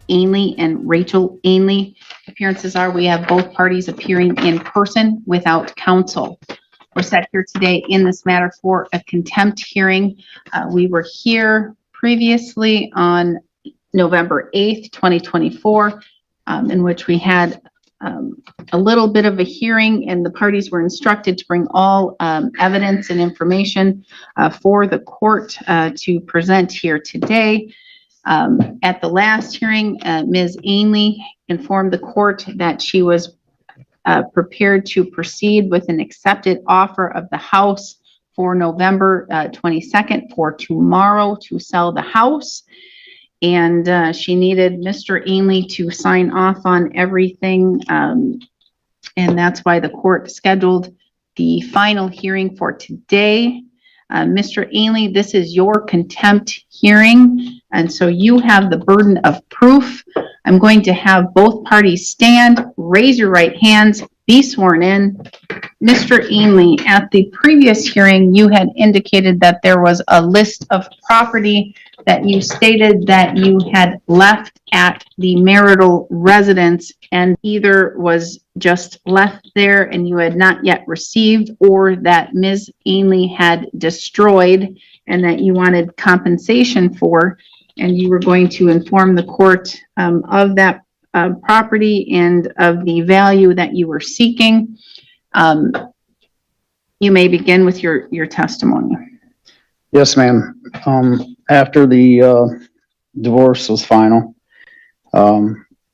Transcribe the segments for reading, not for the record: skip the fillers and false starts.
Ainley and Rachel Ainley. Appearances are we have both parties appearing in person without counsel. We're set here today in this matter for a contempt hearing. We were here previously on November 8th, 2024, in which we had a little bit of a hearing, and the parties were instructed to bring all evidence and information for the court to present here today. At the last hearing, Ms. Ainley informed the court that she was prepared to proceed with an accepted offer of the house for November 22nd for tomorrow to sell the house. And she needed Mr. Ainley to sign off on everything. And that's why the court scheduled the final hearing for today. Mr. Ainley, this is your contempt hearing, and so you have the burden of proof. I'm going to have both parties stand, raise your right hands, be sworn in. Mr. Ainley, at the previous hearing, you had indicated that there was a list of property that you stated that you had left at the marital residence and either was just left there and you had not yet received, or that Ms. Ainley had destroyed and that you wanted compensation for, and you were going to inform the court of that property and of the value that you were seeking. You may begin with your testimony. Yes, ma'am. After the divorce was final,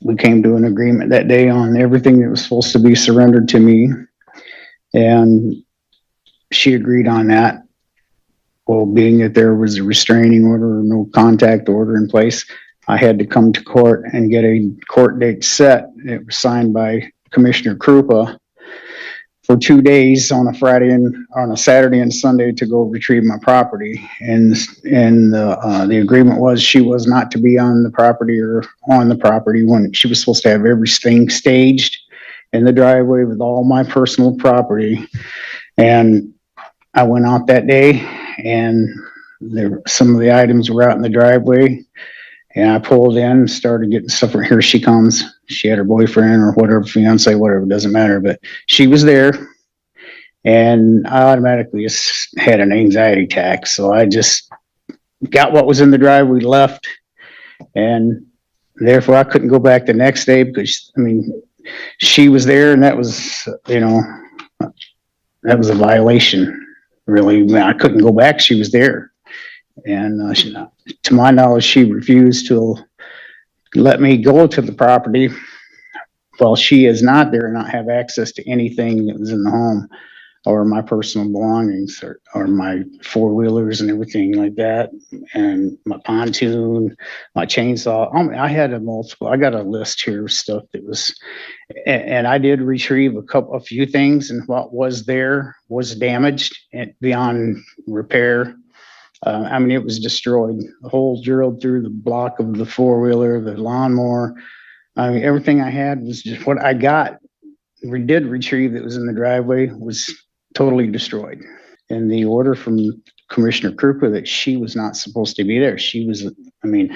we came to an agreement that day on everything that was supposed to be surrendered to me, and she agreed on that. Well, being that there was a restraining order, no contact order in place, I had to come to court and get a court date set. It was signed by Commissioner Krupa for 2 days on a Friday and on a Saturday and Sunday to go retrieve my property. And the agreement was she was not to be on the property or on the property when she was supposed to have everything staged in the driveway with all my personal property. And I went out that day and some of the items were out in the driveway. And I pulled in and started getting stuff. Here she comes. She had her boyfriend or whatever, fiance, whatever, doesn't matter. But she was there. And I automatically just had an anxiety attack. So I just got what was in the driveway, left. And therefore I couldn't go back the next day because, I mean, she was there and that was, that was a violation, really. I couldn't go back. She was there. And to my knowledge, she refused to let me go to the property while she is not there and not have access to anything that was in the home or my personal belongings or my four-wheelers and everything like that, and my pontoon, my chainsaw. I had I got a list here of stuff that was, and I did retrieve a few things, and what was there was damaged and beyond repair. I mean, it was destroyed. The hole drilled through the block of the four-wheeler, the lawnmower. I mean, everything I had was just what I got. We did retrieve that was in the driveway was totally destroyed. And the order from Commissioner Krupa that she was not supposed to be there. She was, I mean,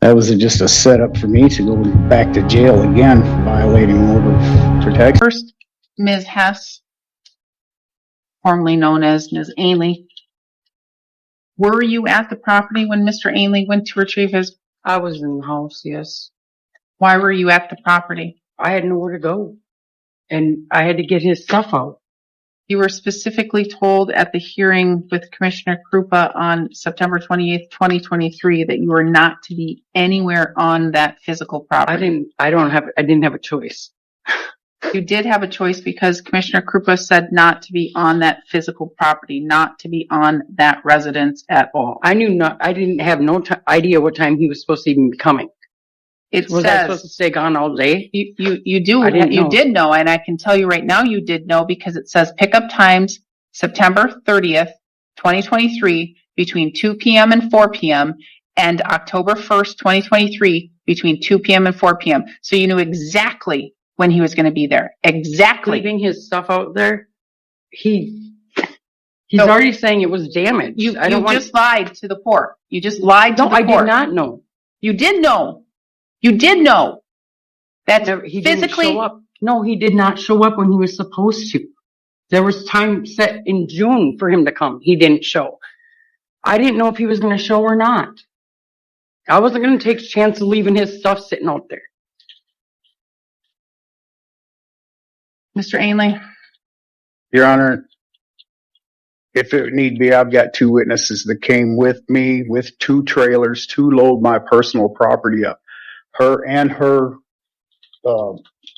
that was just a setup for me to go back to jail again for violating order of protection. First, Ms. Hess, formerly known as Ms. Ainley. Were you at the property when Mr. Ainley went to retrieve his? I was in the house, yes. Why were you at the property? I had nowhere to go, and I had to get his stuff out. You were specifically told at the hearing with Commissioner Krupa on September 28th, 2023, that you were not to be anywhere on that physical property. I didn't have a choice. You did have a choice because Commissioner Krupa said not to be on that physical property, not to be on that residence at all. I didn't have no idea what time he was supposed to even be coming. Was I supposed to stay gone all day? You did know, and I can tell you right now you did know because it says pickup times September 30th, 2023 between 2 p.m. and 4 p.m. and October 1st, 2023 between 2 p.m. and 4 p.m. So you knew exactly when he was going to be there. Exactly. Leaving his stuff out there, he's already saying it was damaged. You just lied to the court. You just lied to the court. No, I did not know. You did know. You did know. That's He didn't physically, show up. No, he did not show up when he was supposed to. There was time set in June for him to come. He didn't show. I didn't know if he was going to show or not. I wasn't going to take a chance of leaving his stuff sitting out there. Mr. Ainley. Your Honor, if it need be, I've got two witnesses that came with me with two trailers to load my personal property up. Her and her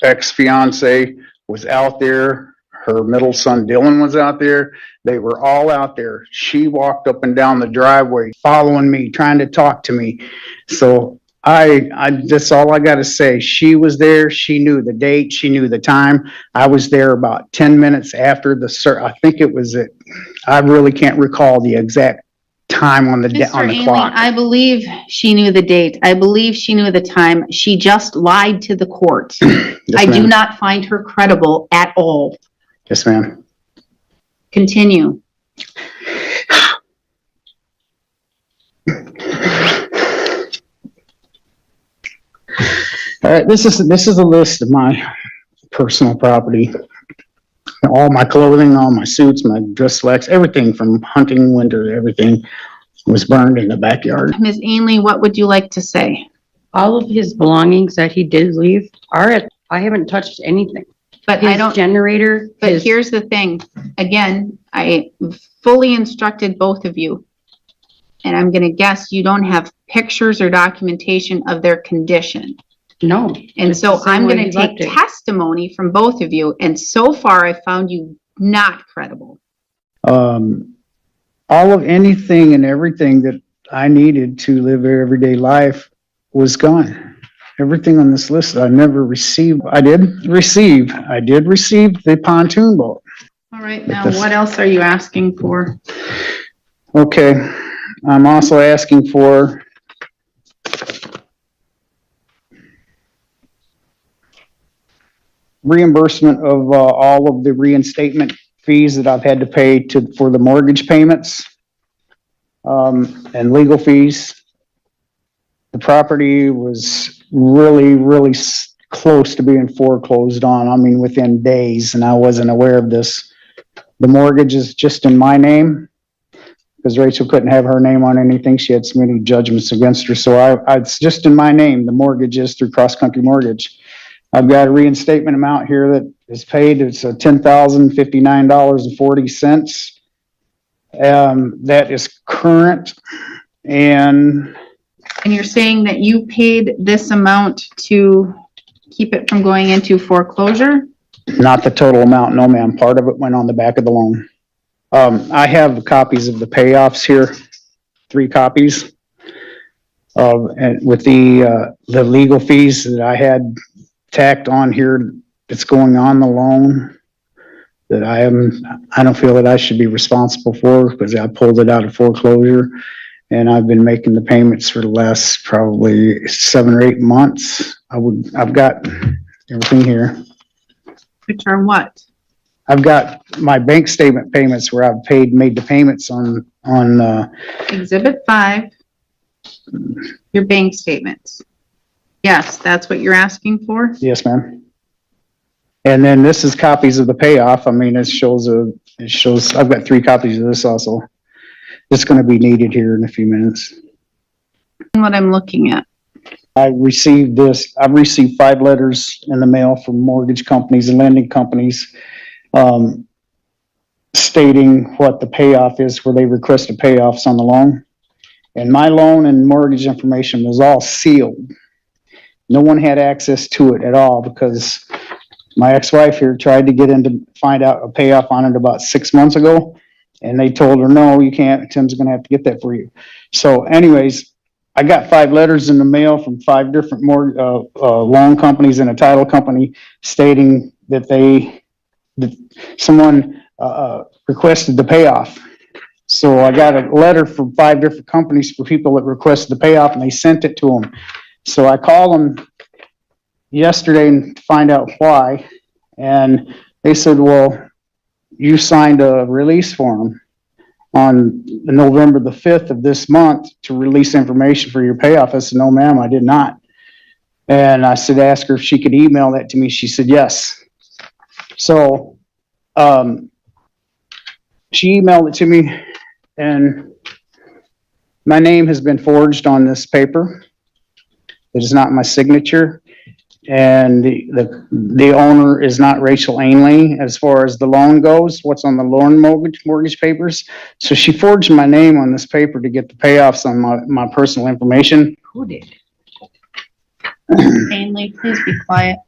ex-fiance was out there. Her middle son Dylan was out there. They were all out there. She walked up and down the driveway following me, trying to talk to me. So that's all I got to say. She was there. She knew the date. She knew the time. I was there about 10 minutes after I think it was I really can't recall the exact time on the Mr. Ainley, clock. I believe she knew the date. I believe she knew the time. She just lied to the court. Yes, I do ma'am. not find her credible at all. Yes, ma'am. Continue. All right, this is a list of my personal property. All my clothing, all my suits, my dress slacks, everything from hunting, winter, everything was burned in the backyard. Ms. Ainley, what would you like to say? All of his belongings that he did leave I haven't touched anything. But His generator. But here's the thing. Again, I fully instructed both of you. And I'm going to guess you don't have pictures or documentation of their condition. No. And it's so the same I'm way going he to take left it. testimony from both of you. And so far, I found you not credible. All of anything and everything that I needed to live an everyday life was gone. Everything on this list I never received. I did receive the pontoon boat. All right. Now, what else are you asking for? Okay. I'm also asking for reimbursement of all of the reinstatement fees that I've had to pay for the mortgage payments and legal fees. The property was really close to being foreclosed on. I mean, within days, and I wasn't aware of this. The mortgage is just in my name because Rachel couldn't have her name on anything. She had so many judgments against her. So it's just in my name. The mortgage is through Cross Country Mortgage. I've got a reinstatement amount here that is paid. It's $10,059.40. That is current. And you're saying that you paid this amount to keep it from going into foreclosure? Not the total amount, no ma'am. Part of it went on the back of the loan. I have copies of the payoffs here, 3 copies. And with the legal fees that I had tacked on here that's going on the loan that I don't feel that I should be responsible for because I pulled it out of foreclosure. And I've been making the payments for the last probably 7 or 8 months. I've got everything here. Which are what? I've got my bank statement payments where I've made the payments on Exhibit 5, your bank statements. Yes, that's what you're asking for? Yes, ma'am. And then this is copies of the payoff. I mean, it shows, I've got 3 copies of this also. It's going to be needed here in a few minutes. What I'm looking at. I've received 5 letters in the mail from mortgage companies and lending companies stating what the payoff is where they requested payoffs on the loan. And my loan and mortgage information was all sealed. No one had access to it at all because my ex-wife here tried to find out a payoff on it about 6 months ago. And they told her, no, you can't. Tim's going to have to get that for you. So anyways, I got 5 letters in the mail from 5 different loan companies and a title company stating that someone requested the payoff. So I got a letter from 5 different companies for people that requested the payoff and they sent it to them. So I called them yesterday to find out why. And they said, well, you signed a release form on November the 5th of this month to release information for your payoff. I said, no, ma'am, I did not. And I said, ask her if she could email that to me. She said, yes. So, she emailed it to me, and my name has been forged on this paper. It is not my signature. And the owner is not Rachel Ainley as far as the loan goes, what's on the loan mortgage papers. So she forged my name on this paper to get the payoffs on my personal information. Who did? Ainley, please be quiet.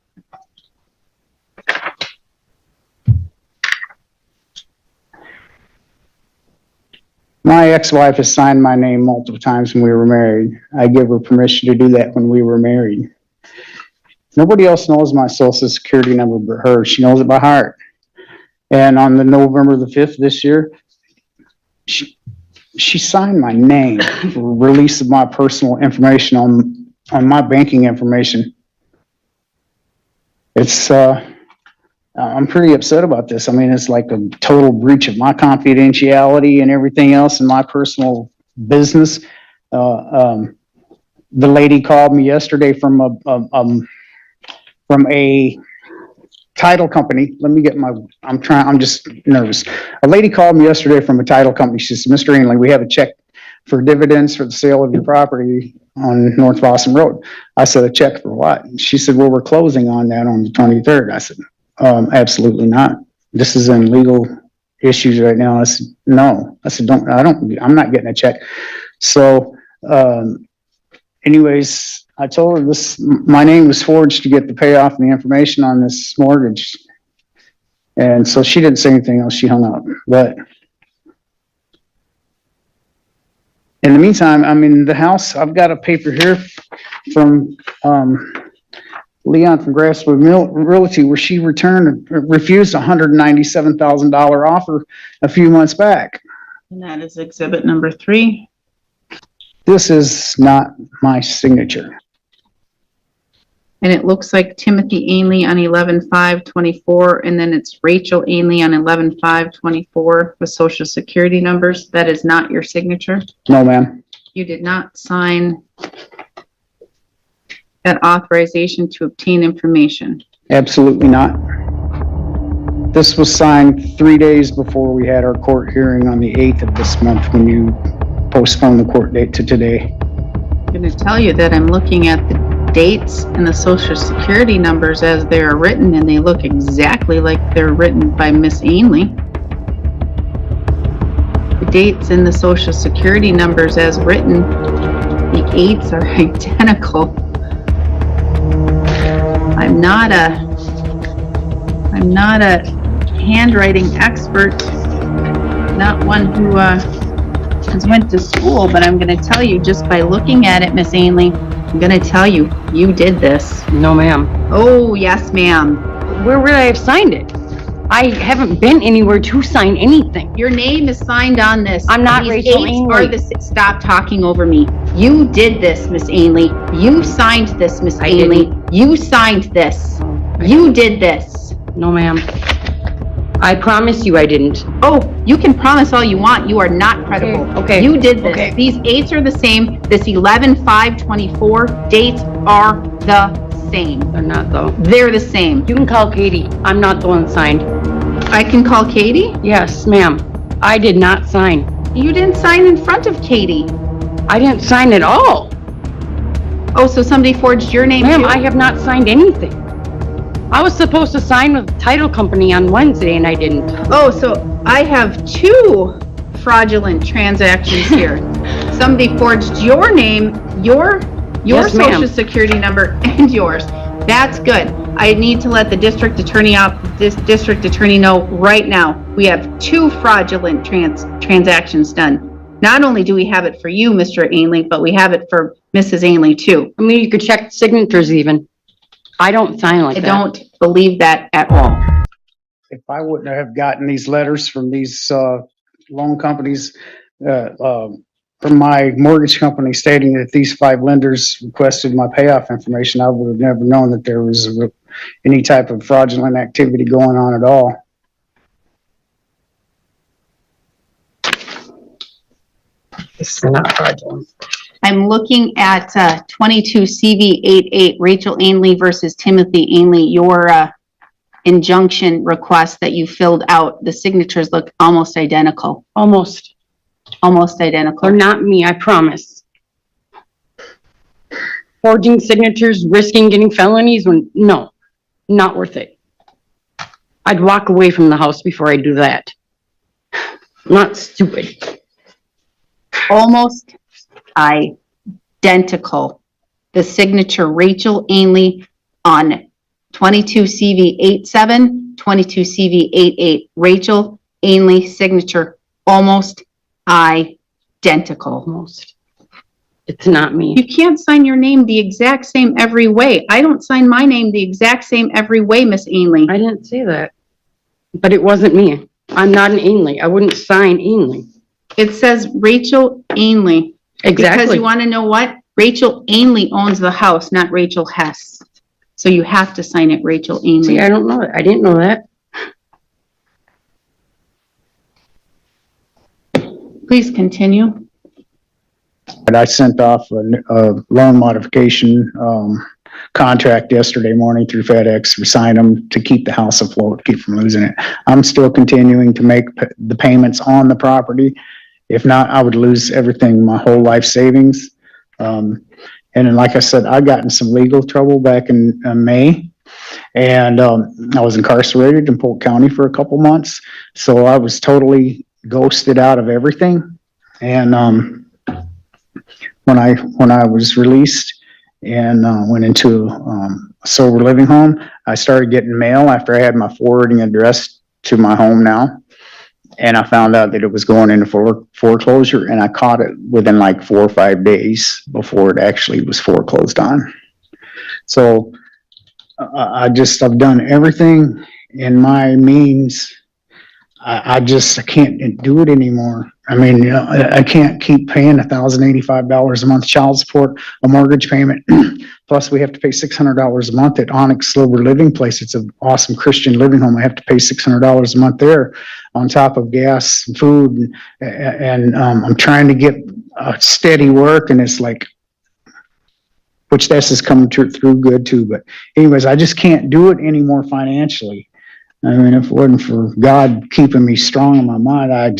My ex-wife has signed my name multiple times when we were married. I give her permission to do that when we were married. Nobody else knows my social security number but her. She knows it by heart. And on the November the 5th this year, she signed my name for release of my personal information on my banking information. It's, I'm pretty upset about this. I mean, it's like a total breach of my confidentiality and everything else in my personal business. The lady called me yesterday from a title company. Let me get I'm just nervous. A lady called me yesterday from a title company. She said, Mr. Ainley, we have a check for dividends for the sale of your property on North Boston Road. I said, a check for what? She said, well, we're closing on that on the 23rd. I said, absolutely not. This is in legal issues right now. I said, no. I said, I'm not getting a check. So, anyways, I told her my name was forged to get the payoff and the information on this mortgage. And so she didn't say anything else. She hung up. But in the meantime, I'm in the house. I've got a paper here from, Leon from Grasswood Realty, where she refused a $197,000 offer a few months back. And that is exhibit number 3. This is not my signature. And it looks like Timothy Ainley on 11/5/24, and then it's Rachel Ainley on 11/5/24 with social security numbers. That is not your signature. No, ma'am. You did not sign that authorization to obtain information. Absolutely not. This was signed 3 days before we had our court hearing on the 8th of this month when you postponed the court date to today. I'm going to tell you that I'm looking at the dates and the social security numbers as they are written, and they look exactly like they're written by Miss Ainley. The dates and the social security numbers as written, the 8s are identical. I'm not a handwriting expert, not one who has went to school, but I'm going to tell you just by looking at it, Miss Ainley, I'm going to tell you, you did this. No, ma'am. Oh, yes, ma'am. Where would I have signed it? I haven't been anywhere to sign anything. Your name is signed on this. I'm not These Rachel eights Ainley. are Stop talking over me. You did this, Miss Ainley. You signed this, Miss I Ainley. didn't. You signed this. You did this. No, ma'am. I promise you I didn't. Oh, you can promise all you want. You are not credible. Okay. You did this. Okay. These 8s are the same. This 11/5/24 dates are the same. They're not, though. They're the same. You can call Katie. I'm not the one signed. I can call Katie? Yes, ma'am. I did not sign. You didn't sign in front of Katie. I didn't sign at all. Oh, so somebody forged your name Ma'am, too? I have not signed anything. I was supposed to sign with the title company on Wednesday and I didn't. Oh, so I have 2 fraudulent transactions here. Somebody forged your name, your Yes, ma'am. social security number, and yours. That's good. I need to let the district attorney know right now. We have 2 fraudulent transactions done. Not only do we have it for you, Mr. Ainley, but we have it for Mrs. Ainley too. I mean, you could check signatures even. I don't sign like I that. don't believe that at all. If I wouldn't have gotten these letters from these loan companies, from my mortgage company stating that these 5 lenders requested my payoff information, I would have never known that there was any type of fraudulent activity going on at all. This is not fraudulent. I'm looking at 22 CV 88, Rachel Ainley versus Timothy Ainley, your injunction request that you filled out. The signatures look almost identical. Almost. Almost identical. They're not me, I promise. Forging signatures, risking getting felonies, no, not worth it. I'd walk away from the house before I do that. Not stupid. Almost identical. The signature Rachel Ainley on 22 CV 87, 22 CV 88. Rachel Ainley signature almost identical. Almost. It's not me. You can't sign your name the exact same every way. I don't sign my name the exact same every way, Miss Ainley. I didn't say that. But it wasn't me. I'm not an Ainley. I wouldn't sign Ainley. It says Rachel Ainley. Because Exactly. you want to know what? Rachel Ainley owns the house, not Rachel Hess. So you have to sign it Rachel Ainley. See, I don't know that. I didn't know that. Please continue. But I sent off a loan modification contract yesterday morning through FedEx. We signed them to keep the house afloat, keep from losing it. I'm still continuing to make the payments on the property. If not, I would lose everything, my whole life savings. And then, like I said, I got in some legal trouble back in May. And I was incarcerated in Polk County for a couple months. So I was totally ghosted out of everything. And when I was released and went into a sober living home, I started getting mail after I had my forwarding address to my home now. And I found out that it was going into foreclosure, and I caught it within like 4 or 5 days before it actually was foreclosed on. So I've done everything in my means. I can't do it anymore. I mean, I can't keep paying $1,085 a month child support, a mortgage payment. Plus we have to pay $600 a month at Onyx Sober Living Place. It's an awesome Christian living home. I have to pay $600 a month there on top of gas and food. And I'm trying to get steady work, and it's like, which this is coming through good too. But anyways, I just can't do it anymore financially. I mean, if it wasn't for God keeping me strong in my mind, I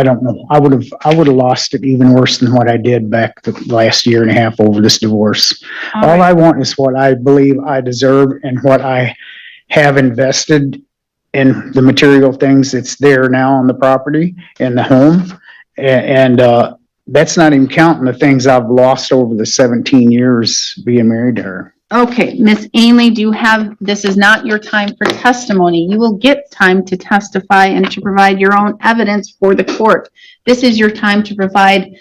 don't know. I would have lost it even worse than what I did back the last year and a half over this divorce. All I want is what I believe I deserve and what I have invested in the material things that's there now on the property and the home. And that's not even counting the things I've lost over the 17 years being married to her. Okay, Miss Ainley, this is not your time for testimony. You will get time to testify and to provide your own evidence for the court. This is your time to provide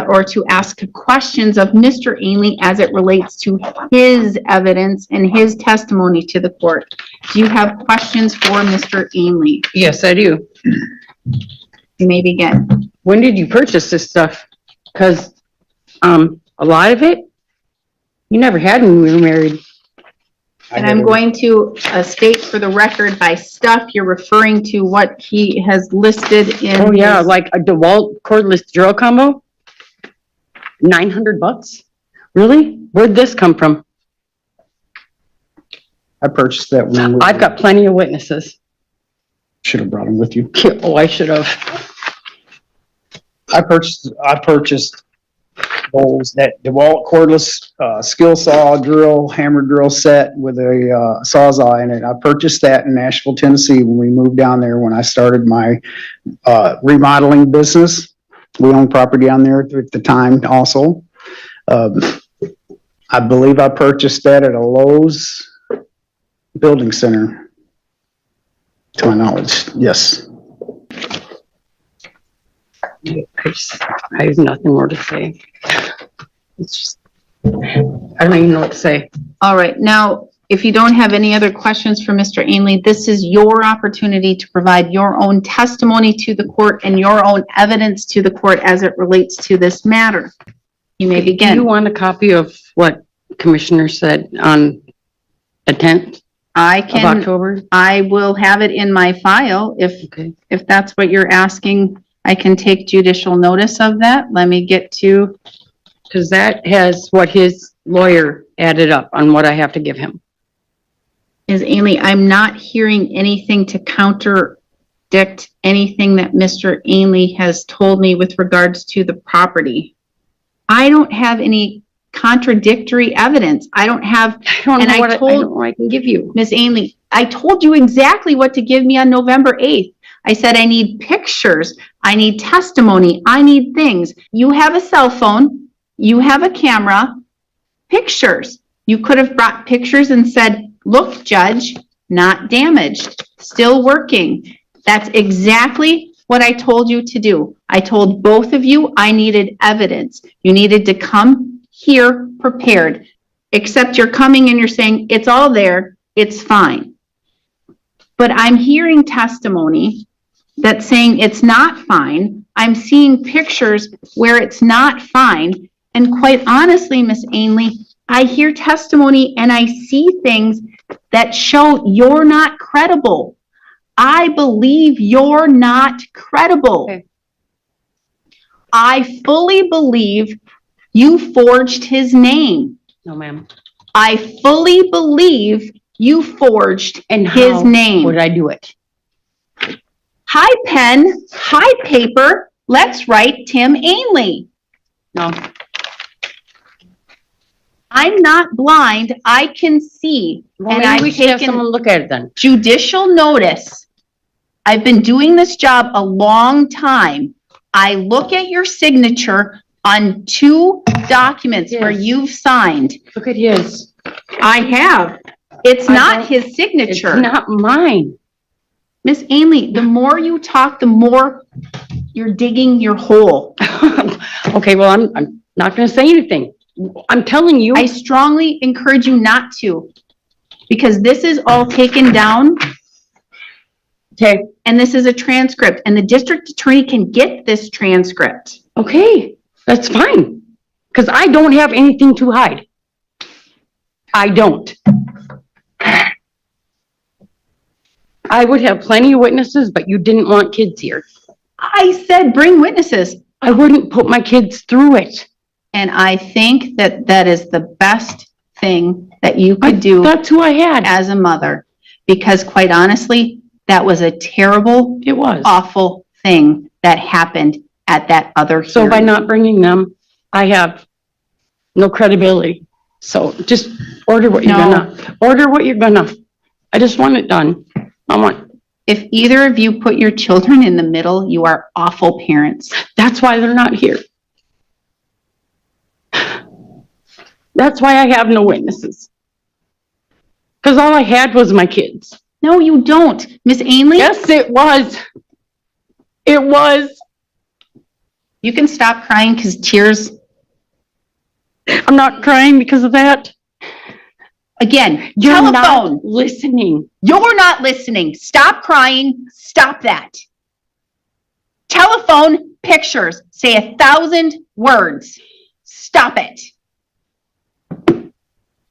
or to ask questions of Mr. Ainley as it relates to his evidence and his testimony to the court. Do you have questions for Mr. Ainley? Yes, I do. You may begin. When did you purchase this stuff? Because a lot of it, you never had when we were married. And I'm going to state for the record, by stuff, you're referring to what he has listed in. Oh yeah, his- like a DeWalt cordless drill combo. $900? Really? Where'd this come from? I purchased that one. I've got plenty of witnesses. Should have brought them with you. Oh, I should have. I purchased those, that DeWalt cordless skill saw drill, hammer drill set with a sawzall in it. I purchased that in Nashville, Tennessee when we moved down there when I started my remodeling business. We owned property down there at the time also. I believe I purchased that at a Lowe's building center, to my knowledge. Yes. I have nothing more to say. It's just, I don't even know what to say. All right. Now, if you don't have any other questions for Mr. Ainley, this is your opportunity to provide your own testimony to the court and your own evidence to the court as it relates to this matter. You may Do you begin. want a copy of what Commissioner said on the 10th of October? I will have it in my file if that's what you're asking. I can take judicial notice of that. Let me get to because that has what his lawyer added up on what I have to give him. Ms. Ainley, I'm not hearing anything to contradict anything that Mr. Ainley has told me with regards to the property. I don't have any contradictory evidence. I don't have, I don't and know I what I told- don't know what I can give you. Ms. Ainley, I told you exactly what to give me on November 8th. I said, I need pictures, I need testimony, I need things. You have a cell phone, you have a camera, pictures. You could have brought pictures and said, look, Judge, not damaged, still working. That's exactly what I told you to do. I told both of you I needed evidence. You needed to come here prepared, except you're coming and you're saying, it's all there, it's fine. But I'm hearing testimony that's saying it's not fine. I'm seeing pictures where it's not fine. And quite honestly, Miss Ainley, I hear testimony and I see things that show you're not credible. I believe you're not credible. Okay. I fully believe you forged his name. No, ma'am. I fully believe you forged And his how name. would I do it? High pen, high paper, let's write Tim Ainley. No. I'm not blind, I can see. Well, And maybe I've we should have taken someone look at it then. judicial notice. I've been doing this job a long time. I look at your signature on 2 documents where Yes. you've signed. Look at his. I have. It's I not don't- his It's signature. not mine. Miss Ainley, the more you talk, the more you're digging your hole. Okay, well, I'm not gonna say anything. I'm telling you. I strongly encourage you not to, because this is all taken down Okay, and this is a transcript and the district attorney can get this transcript. okay, that's fine. Because I don't have anything to hide. I don't. I would have plenty of witnesses, but you didn't want kids here. I said, bring witnesses. I wouldn't put my kids through it. And I think that that is the best thing that you could do That's who I had. as a mother. Because quite honestly, that was a terrible, It was. awful thing that happened at that other So by hearing. not bringing them, I have no credibility. So just order what you're gonna, order what you're gonna. I just want it done. I want, If either of you put your children in the middle, you are awful parents. that's why they're not here. That's why I have no witnesses. Because all I had was my kids. No, you don't. Miss Ainley? Yes, it was. It was. You can stop crying because tears, I'm not crying because of that. again, You're telephone. not listening. You're not listening. Stop crying. Stop that. Telephone pictures say 1,000 words. Stop it.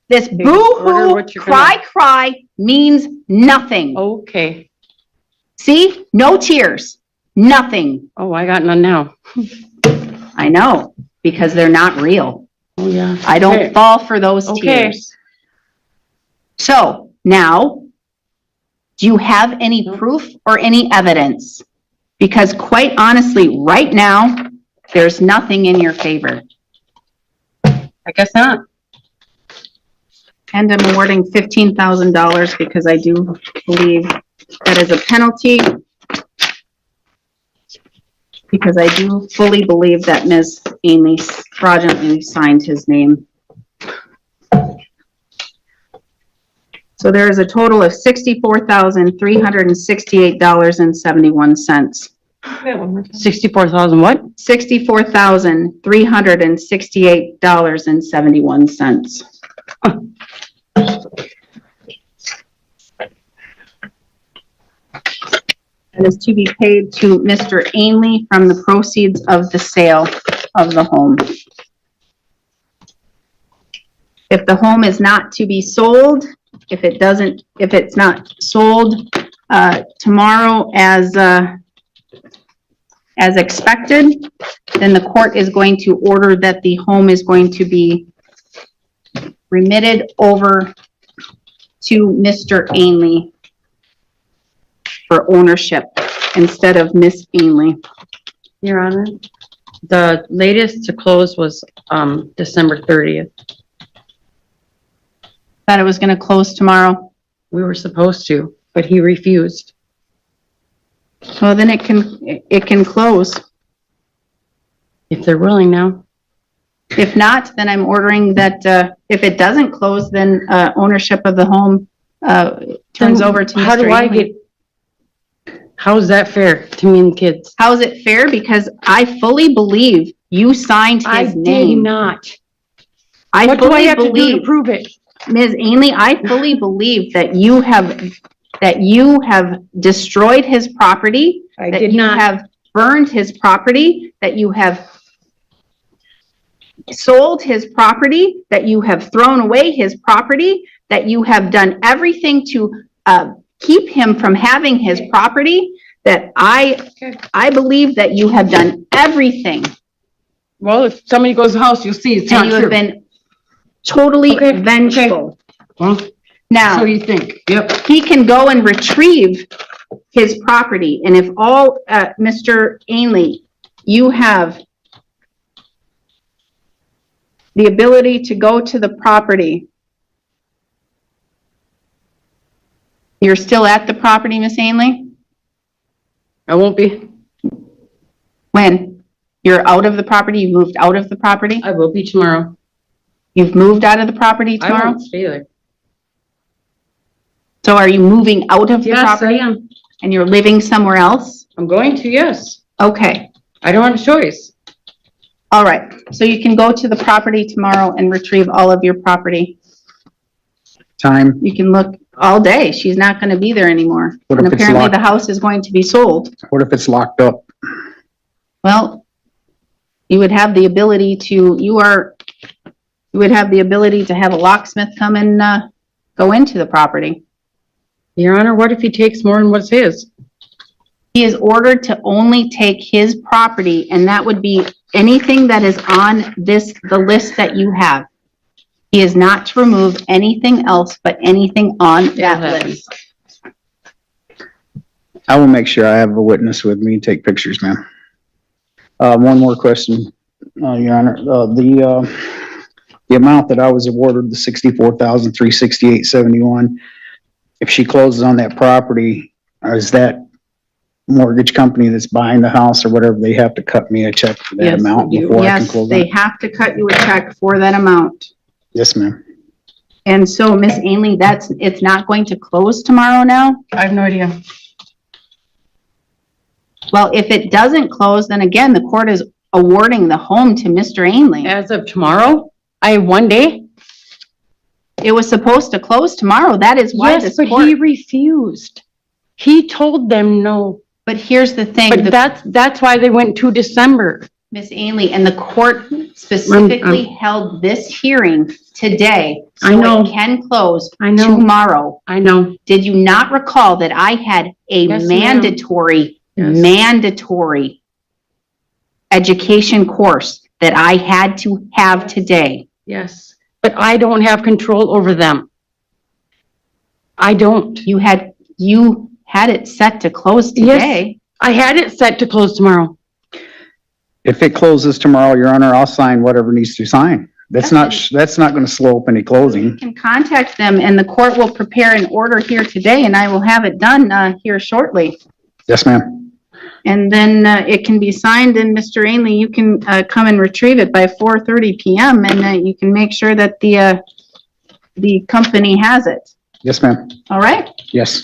This order boo-hoo, what you're gonna- cry means nothing. Okay. See? No tears. Nothing. Oh, I got none now. I know, because they're not real. Oh, yeah. I don't Okay. fall for those Okay. tears. So now, do you have any No. proof or any evidence? Because quite honestly, right now, there's nothing in your favor. I guess not. And I'm awarding $15,000 because I do believe that is a penalty. Because I do fully believe that Ms. Amy fraudulently signed his name. So there is a total of $64,368.71. 64,000 what? $64,368.71. That is to be paid to Mr. Ainley from the proceeds of the sale of the home. If the home is not to be sold, if it's not sold tomorrow as as expected, then the court is going to order that the home is going to be remitted over to Mr. Ainley for ownership instead of Miss Ainley. Your Honor, the latest to close was, December 30th. Thought it was gonna close tomorrow. We were supposed to, but he refused. Well, then it can close. If they're willing now. If not, then I'm ordering that, if it doesn't close, then, ownership of the home, turns Then over to How do Mr. I Ainley. how is that fair to me and the kids? How is it fair? Because I fully believe you signed I his did name. not. I What do I fully have to do to believe, prove it? Ms. Ainley, I fully believe that you have destroyed his property. I that did you not. have burned his property, that you have sold his property, that you have thrown away his property, that you have done everything to keep him from having his property, that I believe that you have done everything. Well, if somebody goes to the house, you'll see it's And not you have true. been totally Okay, vengeful. Well, so Now, you think? Yep. he can go and retrieve his property, and if all, Mr. Ainley, you have the ability to go to the property. You're still at the property, Miss Ainley? I won't be. When? You're out of the property? You moved out of the property? I will be tomorrow. You've moved out of the property I tomorrow? won't stay there. So are you moving out of the Yes, I property? am. And you're living somewhere else? I'm going to, yes. Okay, I don't have a choice. all right. So you can go to the property tomorrow and retrieve all of your property. Time, You can look all day. She's not gonna be there anymore. What And if it's apparently locked? the house is going to be sold. what if it's locked up? Well, you would have the ability to, you would have the ability to have a locksmith come and, go into the property. Your Honor, what if he takes more than what's his? He is ordered to only take his property, and that would be anything that is on the list that you have. He is not to remove anything else but anything on that happen. list. I will make sure I have a witness with me, take pictures, ma'am. One more question, Your Honor. The amount that I was awarded, the $64,368.71, if she closes on that property, is that mortgage company that's buying the house or whatever, they have to cut me a check for that Yes, amount they do. before I can Yes, close on they it? have to cut you a check for that amount. Yes, ma'am. And so, Miss Ainley, it's not going to close tomorrow now? I have no idea. Well, if it doesn't close, then again, the court is awarding the home to Mr. Ainley. As of tomorrow, I have 1 day. It was supposed to close tomorrow. That is why Yes, this but he court, refused. He told them no. but here's the thing, But that's why they went to December. Miss Ainley, and the court specifically held this hearing today. I know. So it can close I know. tomorrow. I know. Did you not recall that I had a Yes, ma'am. mandatory education course that I had to have today? Yes, but I don't have control over them. I don't. You had it set to close today. I had it set to close tomorrow. If it closes tomorrow, Your Honor, I'll sign whatever needs to sign. That's not gonna slow up any You closing. can contact them and the court will prepare an order here today and I will have it done, here shortly. Yes, ma'am. And then, it can be signed and Mr. Ainley, you can, come and retrieve it by 4:30 PM and, you can make sure that the company has it. Yes, ma'am. All right? Yes.